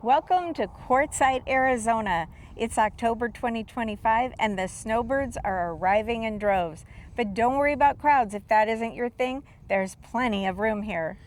Welcome to Quartzsite, Arizona. It's October 2025 and the snowbirds are arriving in droves. But don't worry about crowds if that isn't your thing. There's plenty of room here.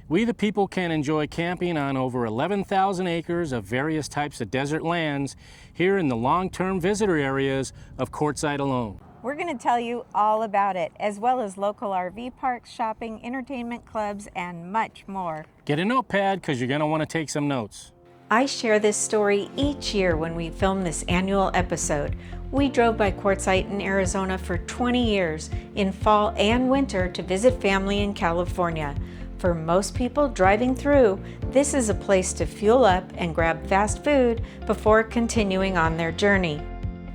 We the people can enjoy camping on over 11,000 acres of various types of desert lands here in the long-term visitor areas of Quartzsite alone. We're going to tell you all about it, as well as local RV parks, shopping, entertainment clubs, and much more. Get a notepad because you're going to want to take some notes. I share this story each year when we film this annual episode. We drove by Quartzsite in Arizona for 20 years, in fall and winter, to visit family in California. For most people driving through, this is a place to fuel up and grab fast food before continuing on their journey.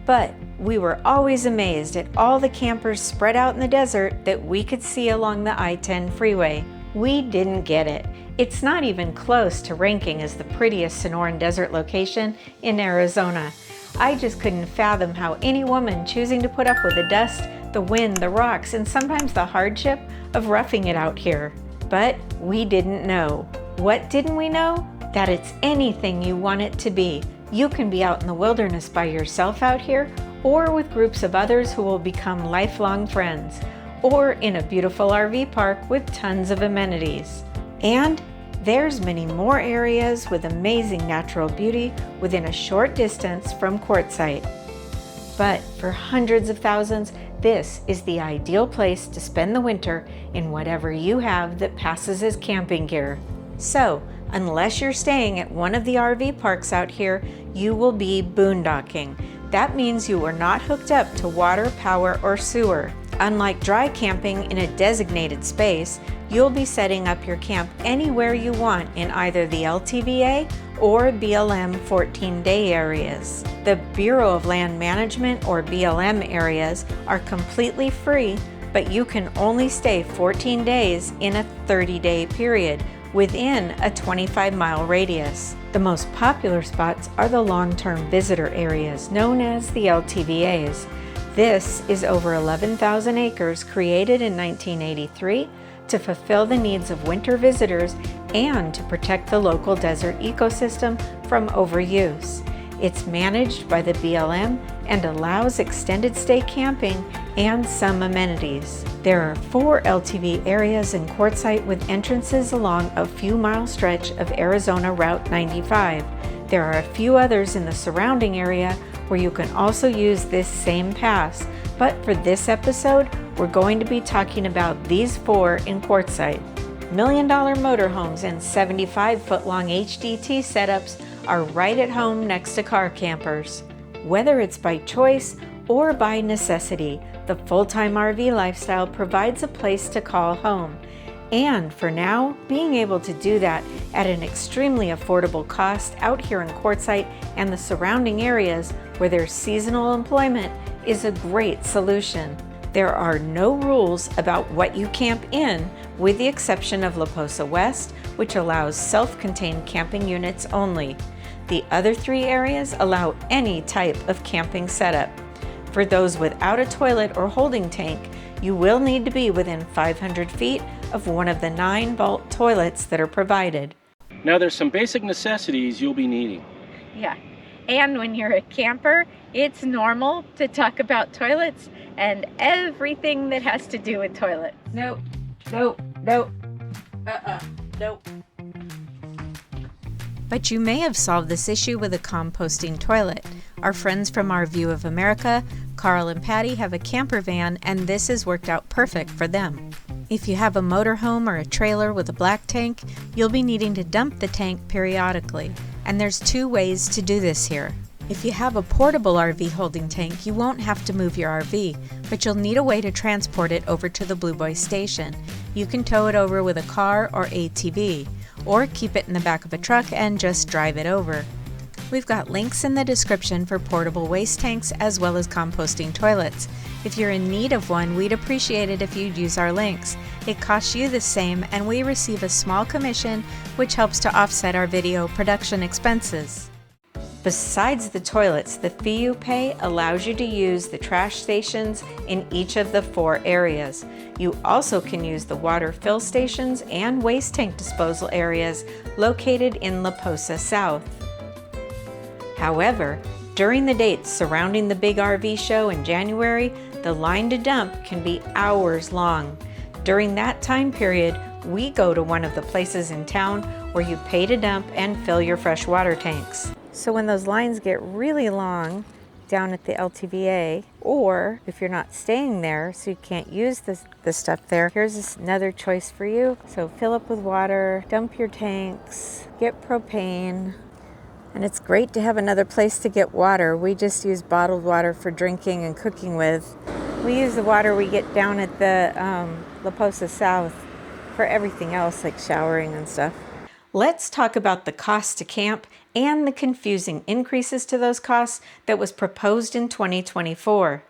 But we were always amazed at all the campers spread out in the desert that we could see along the I-10 freeway. We didn't get it. It's not even close to ranking as the prettiest Sonoran desert location in Arizona. I just couldn't fathom how any woman choosing to put up with the dust, the wind, the rocks, and sometimes the hardship of roughing it out here. But we didn't know. What didn't we know? That it's anything you want it to be. You can be out in the wilderness by yourself out here, or with groups of others who will become lifelong friends, or in a beautiful RV park with tons of amenities. And there's many more areas with amazing natural beauty within a short distance from Quartzsite. But for hundreds of thousands, this is the ideal place to spend the winter in whatever you have that passes as camping gear. So, unless you're staying at one of the RV parks out here, you will be boondocking. That means you are not hooked up to water, power, or sewer. Unlike dry camping in a designated space, you'll be setting up your camp anywhere you want in either the LTVA or BLM 14-day areas. The Bureau of Land Management or BLM areas are completely free, but you can only stay 14 days in a 30-day period within a 25-mile radius. The most popular spots are the long-term visitor areas known as the LTVAs. This is over 11,000 acres created in 1983 to fulfill the needs of winter visitors and to protect the local desert ecosystem from overuse. It's managed by the BLM and allows extended stay camping and some amenities. There are 4 LTV areas in Quartzsite with entrances along a few mile stretch of Arizona Route 95. There are a few others in the surrounding area where you can also use this same pass, but for this episode, we're going to be talking about these 4 in Quartzsite. $1 million motorhomes and 75-foot-long HDT setups are right at home next to car campers. Whether it's by choice or by necessity, the full-time RV lifestyle provides a place to call home. And for now, being able to do that at an extremely affordable cost out here in Quartzsite and the surrounding areas where there's seasonal employment is a great solution. There are no rules about what you camp in, with the exception of La Posa West, which allows self-contained camping units only. The other 3 areas allow any type of camping setup. For those without a toilet or holding tank, you will need to be within 500 feet of one of the 9 vault toilets that are provided. Now there's some basic necessities you'll be needing. Yeah, and when you're a camper, it's normal to talk about toilets and everything that has to do with toilets. Nope, nope, nope, nope. But you may have solved this issue with a composting toilet. Our friends from Our View of America, Carl and Patty, have a camper van and this has worked out perfect for them. If you have a motorhome or a trailer with a black tank, you'll be needing to dump the tank periodically. And there's 2 ways to do this here. If you have a portable RV holding tank, you won't have to move your RV, but you'll need a way to transport it over to the Blue Boy station. You can tow it over with a car or ATV, or keep it in the back of a truck and just drive it over. We've got links in the description for portable waste tanks as well as composting toilets. If you're in need of one, we'd appreciate it if you'd use our links. It costs you the same and we receive a small commission which helps to offset our video production expenses. Besides the toilets, the fee you pay allows you to use the trash stations in each of the 4 areas. You also can use the water fill stations and waste tank disposal areas located in La Posa South. However, during the dates surrounding the big RV show in January, the line to dump can be hours long. During that time period, we go to one of the places in town where you pay to dump and fill your fresh water tanks. So when those lines get really long down at the LTVA, or if you're not staying there so you can't use the stuff there, here's another choice for you. So fill up with water, dump your tanks, get propane. And it's great to have another place to get water. We just use bottled water for drinking and cooking with. We use the water we get down at the La Posa South for everything else, like showering and stuff. Let's talk about the cost to camp and the confusing increases to those costs that was proposed in 2024.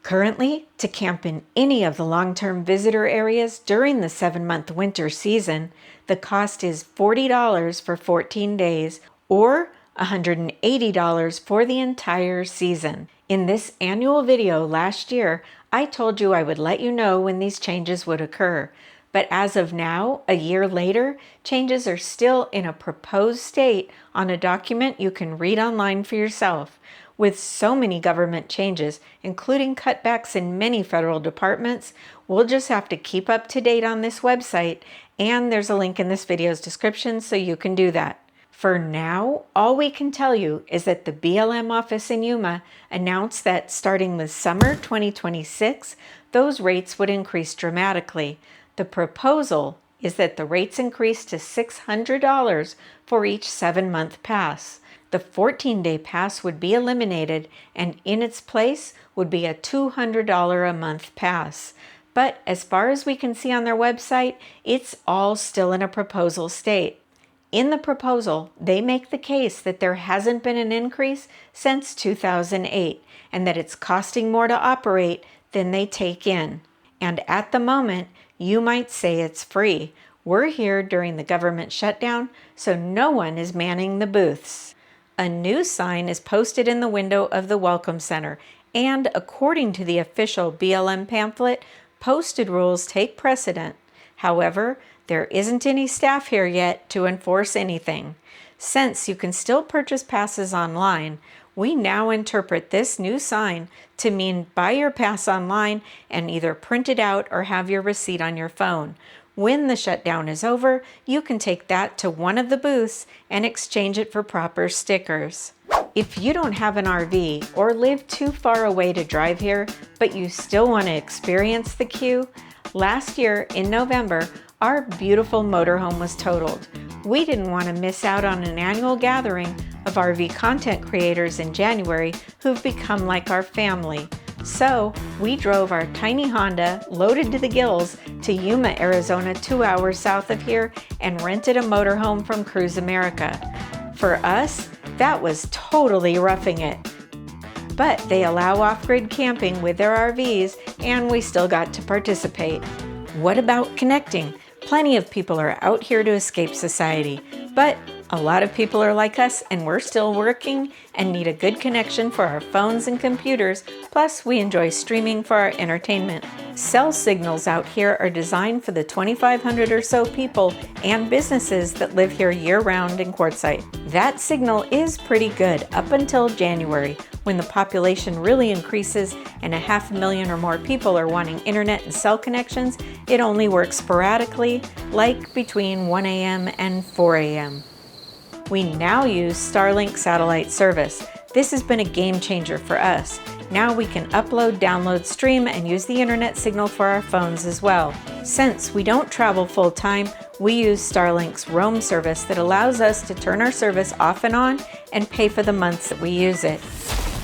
Currently, to camp in any of the long-term visitor areas during the 7-month winter season, the cost is $40 for 14 days or $180 for the entire season. In this annual video last year, I told you I would let you know when these changes would occur. But as of now, a year later, changes are still in a proposed state on a document you can read online for yourself. With so many government changes, including cutbacks in many federal departments, we'll just have to keep up to date on this website, and there's a link in this video's description so you can do that. For now, all we can tell you is that the BLM office in Yuma announced that starting with summer 2026, those rates would increase dramatically. The proposal is that the rates increase to $600 for each 7-month pass. The 14-day pass would be eliminated, and in its place would be a $200 a month pass. But as far as we can see on their website, it's all still in a proposal state. In the proposal, they make the case that there hasn't been an increase since 2008 and that it's costing more to operate than they take in. And at the moment, you might say it's free. We're here during the government shutdown, so no one is manning the booths. A new sign is posted in the window of the Welcome Center, and according to the official BLM pamphlet, posted rules take precedent. However, there isn't any staff here yet to enforce anything. Since you can still purchase passes online, we now interpret this new sign to mean buy your pass online and either print it out or have your receipt on your phone. When the shutdown is over, you can take that to one of the booths and exchange it for proper stickers. If you don't have an RV or live too far away to drive here, but you still want to experience the queue, last year in November, our beautiful motorhome was totaled. We didn't want to miss out on an annual gathering of RV content creators in January who've become like our family. So we drove our tiny Honda, loaded to the gills, to Yuma, Arizona, 2 hours south of here, and rented a motorhome from Cruise America. For us, that was totally roughing it. But they allow off-grid camping with their RVs, and we still got to participate. What about connecting? Plenty of people are out here to escape society, but a lot of people are like us and we're still working and need a good connection for our phones and computers, plus we enjoy streaming for our entertainment. Cell signals out here are designed for the 2,500 or so people and businesses that live here year-round in Quartzsite. That signal is pretty good up until January, when the population really increases and 500,000 or more people are wanting internet and cell connections. It only works sporadically, like between 1 a.m. and 4 a.m. We now use Starlink satellite service. This has been a game changer for us. Now we can upload, download, stream, and use the internet signal for our phones as well. Since we don't travel full-time, we use Starlink's Roam service that allows us to turn our service off and on and pay for the months that we use it.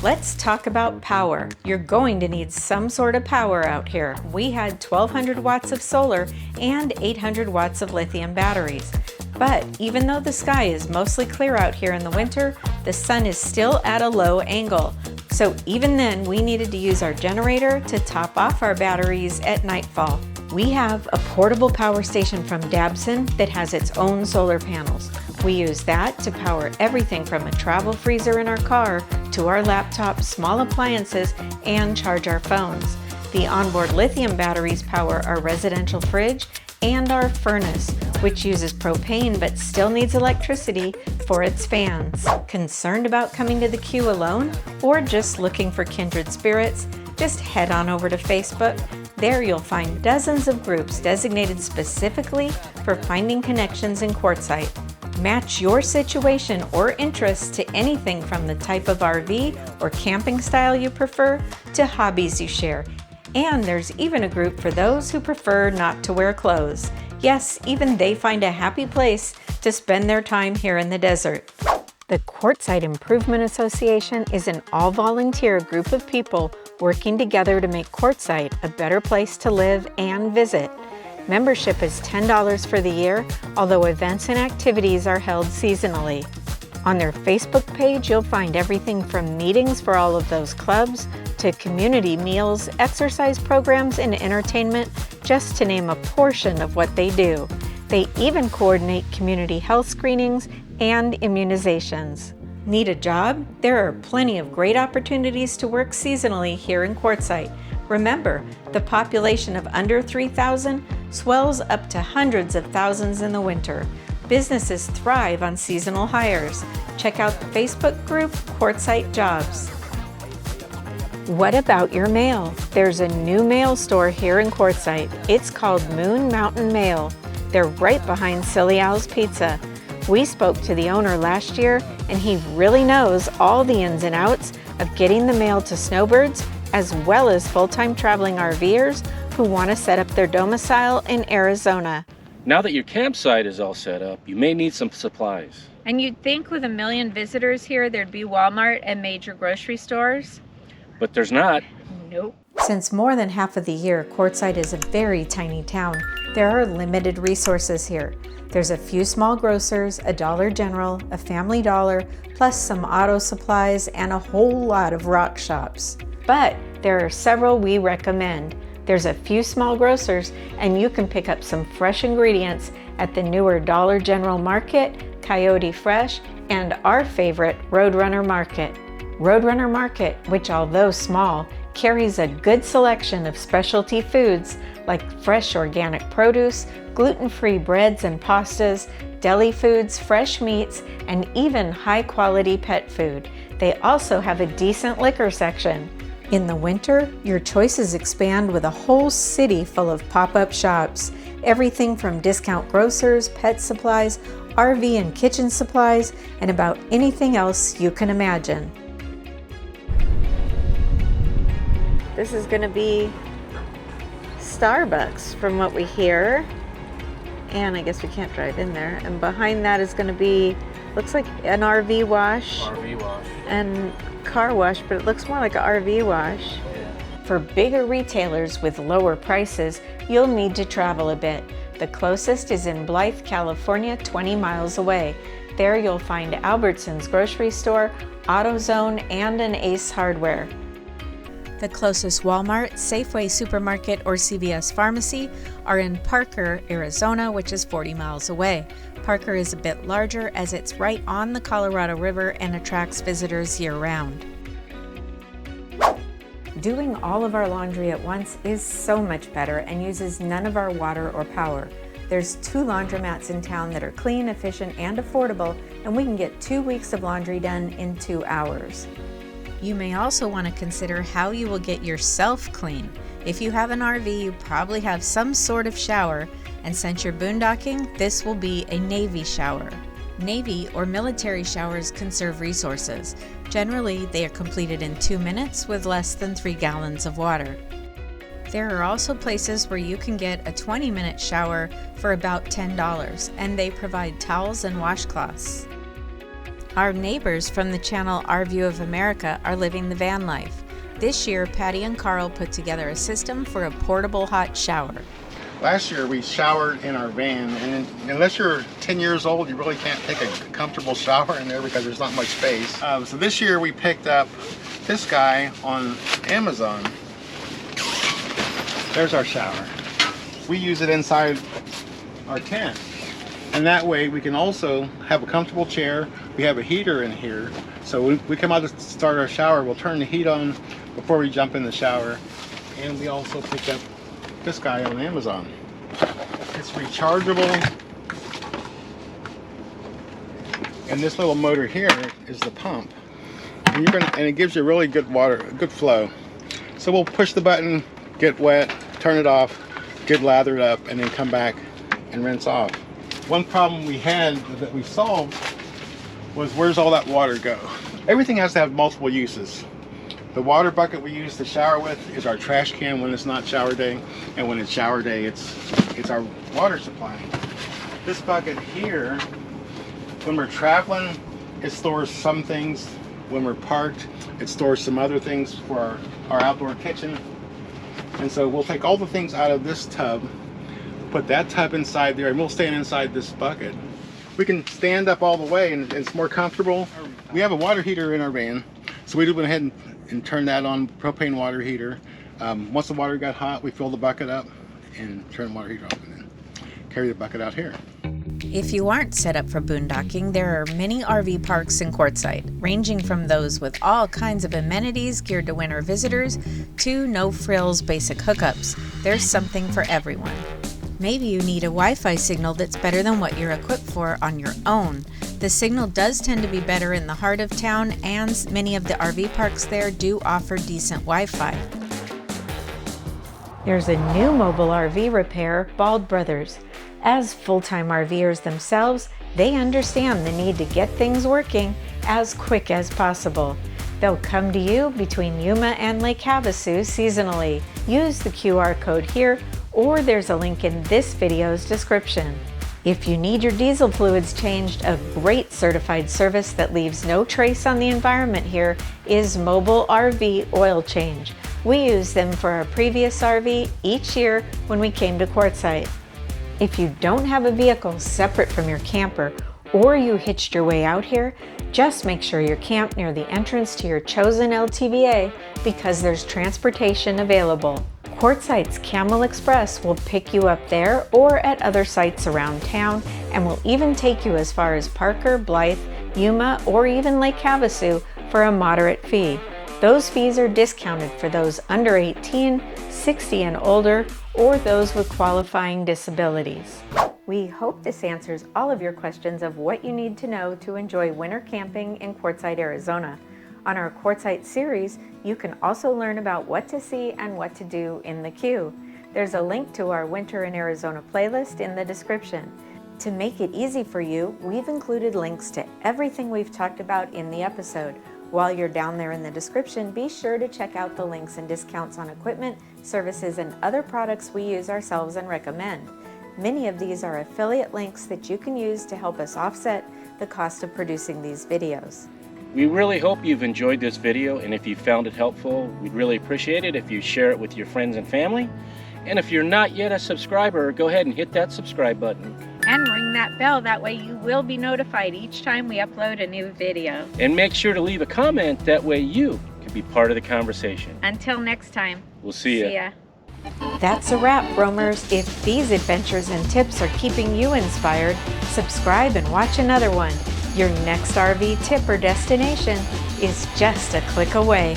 Let's talk about power. You're going to need some sort of power out here. We had 1,200 watts of solar and 800 watts of lithium batteries. But even though the sky is mostly clear out here in the winter, the sun is still at a low angle. So even then, we needed to use our generator to top off our batteries at nightfall. We have a portable power station from Dabson that has its own solar panels. We use that to power everything from a travel freezer in our car to our laptops, small appliances, and charge our phones. The onboard lithium batteries power our residential fridge and our furnace. which uses propane but still needs electricity for its fans. Concerned about coming to the queue alone? Or just looking for kindred spirits? Just head on over to Facebook. There you'll find dozens of groups designated specifically for finding connections in Quartzsite. Match your situation or interest to anything from the type of RV or camping style you prefer to hobbies you share. And there's even a group for those who prefer not to wear clothes. Yes, even they find a happy place to spend their time here in the desert. The Quartzsite Improvement Association is an all-volunteer group of people working together to make Quartzsite a better place to live and visit. Membership is $10 for the year, although events and activities are held seasonally. On their Facebook page, you'll find everything from meetings for all of those clubs to community meals, exercise programs, and entertainment, just to name a portion of what they do. They even coordinate community health screenings and immunizations. Need a job? There are plenty of great opportunities to work seasonally here in Quartzsite. Remember, the population of under 3,000 swells up to hundreds of thousands in the winter. Businesses thrive on seasonal hires. Check out the Facebook group Quartzsite Jobs. What about your mail? There's a new mail store here in Quartzsite. It's called Moon Mountain Mail. They're right behind Silly Al's Pizza. We spoke to the owner last year, and he really knows all the ins and outs of getting the mail to snowbirds, as well as full-time traveling RVers who want to set up their domicile in Arizona. Now that your campsite is all set up, you may need some supplies. And you'd think with 1 million visitors here, there'd be Walmart and major grocery stores. But there's not. Nope. Since more than half of the year, Quartzsite is a very tiny town, there are limited resources here. There's a few small grocers, a Dollar General, a Family Dollar, plus some auto supplies, and a whole lot of rock shops. But there are several we recommend. There's a few small grocers, and you can pick up some fresh ingredients at the newer Dollar General Market, Coyote Fresh, and our favorite, Roadrunner Market. Roadrunner Market, which although small, carries a good selection of specialty foods like fresh organic produce, gluten-free breads and pastas, deli foods, fresh meats, and even high-quality pet food. They also have a decent liquor section. In the winter, your choices expand with a whole city full of pop-up shops. Everything from discount grocers, pet supplies, RV and kitchen supplies, and about anything else you can imagine. This is going to be Starbucks from what we hear. And I guess we can't drive in there. And behind that is going to be, looks like an RV wash. RV wash. And car wash, but it looks more like an RV wash. Yeah. For bigger retailers with lower prices, you'll need to travel a bit. The closest is in Blythe, California, 20 miles away. There you'll find Albertsons grocery store, AutoZone, and an Ace Hardware. The closest Walmart, Safeway supermarket, or CVS pharmacy are in Parker, Arizona, which is 40 miles away. Parker is a bit larger as it's right on the Colorado River and attracts visitors year-round. Doing all of our laundry at once is so much better and uses none of our water or power. There's 2 laundromats in town that are clean, efficient, and affordable, and we can get 2 weeks of laundry done in 2 hours. You may also want to consider how you will get yourself clean. If you have an RV, you probably have some sort of shower, and since you're boondocking, this will be a Navy shower. Navy or military showers conserve resources. Generally, they are completed in 2 minutes with less than 3 gallons of water. There are also places where you can get a 20-minute shower for about $10, and they provide towels and washcloths. Our neighbors from the channel Our View of America are living the van life. This year, Patty and Carl put together a system for a portable hot shower. Last year we showered in our van, and unless you're 10 years old, you really can't take a comfortable shower in there because there's not much space. So this year we picked up this guy on Amazon. There's our shower. We use it inside our tent. And that way we can also have a comfortable chair. We have a heater in here. So when we come out to start our shower, we'll turn the heat on before we jump in the shower. And we also picked up this guy on Amazon. It's rechargeable. And this little motor here is the pump. And it gives you really good water, good flow. So we'll push the button, get wet, turn it off, get lathered up, and then come back and rinse off. One problem we had that we solved was, where's all that water go? Everything has to have multiple uses. The water bucket we use to shower with is our trash can when it's not shower day, and when it's shower day, it's our water supply. This bucket here, when we're traveling, it stores some things. When we're parked, it stores some other things for our outdoor kitchen. And so we'll take all the things out of this tub, put that tub inside there, and we'll stand inside this bucket. We can stand up all the way, and it's more comfortable. We have a water heater in our van, so we went ahead and turned that on, propane water heater. Once the water got hot, we fill the bucket up and turn the water heater off, and then carry the bucket out here. If you aren't set up for boondocking, there are many RV parks in Quartzsite, ranging from those with all kinds of amenities geared to winter visitors to no-frills basic hookups. There's something for everyone. Maybe you need a Wi-Fi signal that's better than what you're equipped for on your own. The signal does tend to be better in the heart of town, and many of the RV parks there do offer decent Wi-Fi. There's a new mobile RV repair, Bald Brothers. As full-time RVers themselves, they understand the need to get things working as quick as possible. They'll come to you between Yuma and Lake Havasu seasonally. Use the QR code here, or there's a link in this video's description. If you need your diesel fluids changed, a great certified service that leaves no trace on the environment here is Mobile RV Oil Change. We used them for our previous RV each year when we came to Quartzsite. If you don't have a vehicle separate from your camper, or you hitched your way out here, just make sure you're camped near the entrance to your chosen LTVA, because there's transportation available. Quartzsite's Camel Express will pick you up there or at other sites around town, and will even take you as far as Parker, Blythe, Yuma, or even Lake Havasu for a moderate fee. Those fees are discounted for those under 18, 60 and older, or those with qualifying disabilities. We hope this answers all of your questions of what you need to know to enjoy winter camping in Quartzsite, Arizona. On our Quartzsite series, you can also learn about what to see and what to do in the queue. There's a link to our Winter in Arizona playlist in the description. To make it easy for you, we've included links to everything we've talked about in the episode. While you're down there in the description, be sure to check out the links and discounts on equipment, services, and other products we use ourselves and recommend. Many of these are affiliate links that you can use to help us offset the cost of producing these videos. We really hope you've enjoyed this video, and if you found it helpful, we'd really appreciate it if you share it with your friends and family. And if you're not yet a subscriber, go ahead and hit that subscribe button. And ring that bell, that way you will be notified each time we upload a new video. And make sure to leave a comment, that way you can be part of the conversation. Until next time. We'll see ya. That's a wrap, roamers. If these adventures and tips are keeping you inspired, subscribe and watch another one. Your next RV tip or destination is just a click away.